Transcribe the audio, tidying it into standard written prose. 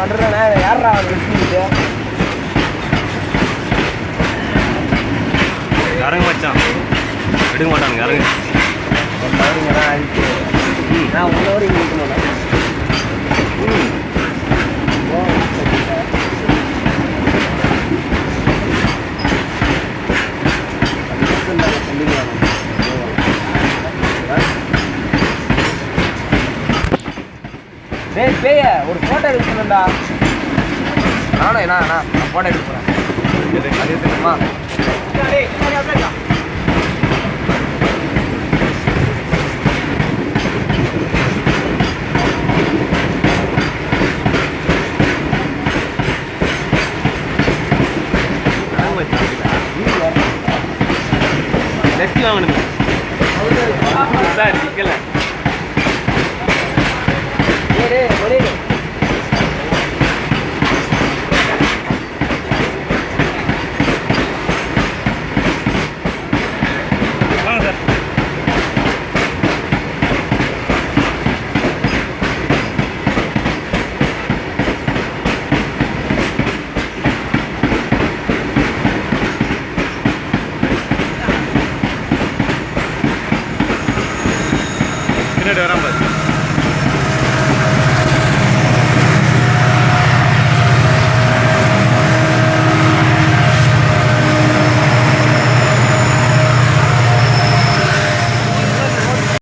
வந்துடுறேண்ணே யாரா வச்சுக்கிட்டு இறங்க மச்சான் எடுக்க மாட்டானுங்க இறங்க பாருங்கண்ணா அதுக்கு நான் உங்களோட இங்கே இருக்க மாட்டேன் டேய் பேய ஒரு ஃபோட்டோ எடுக்கணும்டா நானும் என்ன நான் ஃபோட்டோ எடுக்க போகிறேன் அது எடுத்துக்கணுமா லெஃப்ட் வாங்கணுங்க சார் சிக்கல வாங்க சார் பின்னாடி வராம பாரு